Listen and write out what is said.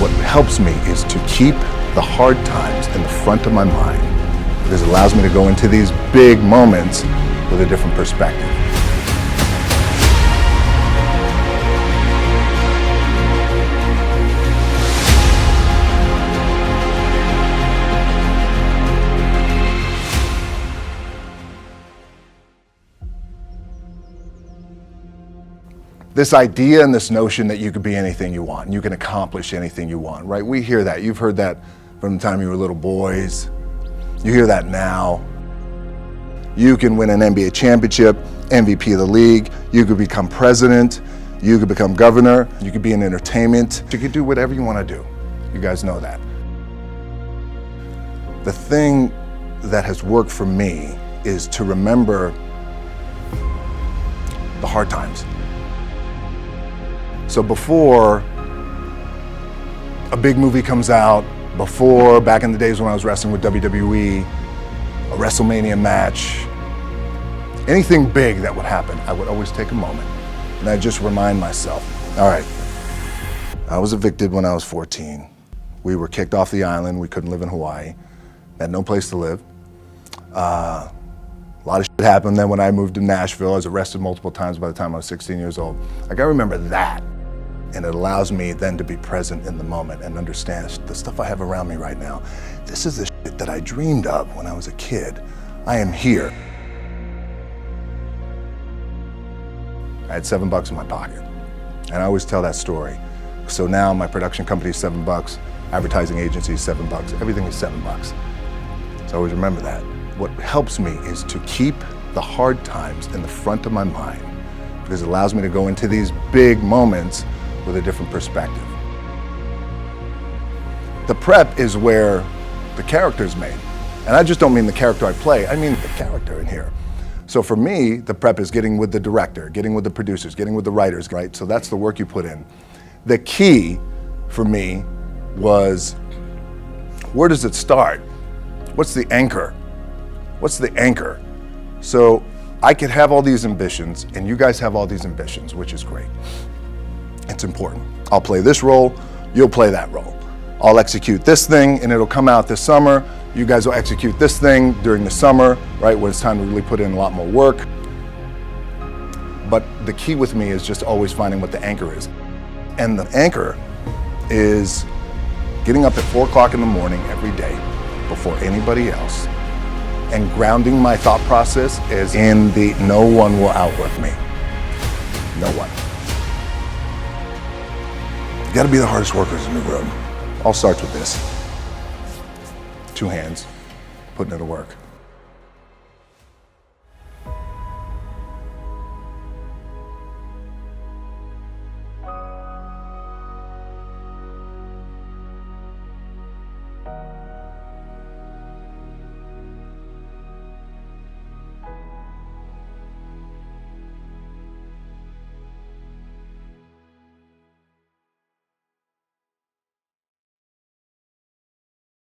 What helps me is to keep the hard times in the front of my mind, because it allows me to go into these big moments with a different perspective. This idea and this notion that you could be anything you want, and you can accomplish anything you want, right? We hear that. You've heard that from the time you were little boys. You hear that now. You can win an NBA championship, MVP of the league. You could become president. You could become governor. You could be in entertainment. You could do whatever you want to do. You guys know that. The thing that has worked for me is to remember the hard times. So before a big movie comes out, before back in the days when I was wrestling with WWE, a WrestleMania match, anything big that would happen, I would always take a moment and I'd just remind myself, all right, I was evicted when I was 14. We were kicked off the island. We couldn't live in Hawaii. Had no place to live. A lot of shit happened then when I moved to Nashville. I was arrested multiple times by the time I was 16 years old. I gotta remember that. And it allows me then to be present in the moment and understand the stuff I have around me right now. This is the shit that I dreamed of when I was a kid. I am here. I had $7 in my pocket. And I always tell that story. So now my production company is $7, advertising agency is $7, everything is $7. So I always remember that. What helps me is to keep the hard times in the front of my mind, because it allows me to go into these big moments with a different perspective. The prep is where the character is made. And I just don't mean the character I play, I mean the character in here. So for me, the prep is getting with the director, getting with the producers, getting with the writers, right? So that's the work you put in. The key for me was, where does it start? What's the anchor? What's the anchor? So I could have all these ambitions, and you guys have all these ambitions, which is great. It's important. I'll play this role, you'll play that role. I'll execute this thing and it'll come out this summer. You guys will execute this thing during the summer, right, when it's time to really put in a lot more work. But the key with me is just always finding what the anchor is. And the anchor is getting up at 4 o'clock in the morning every day before anybody else and grounding my thought process is in the no one will outwork me. No one. You gotta be the hardest workers in the room. All starts with this. 2 hands, putting it to work.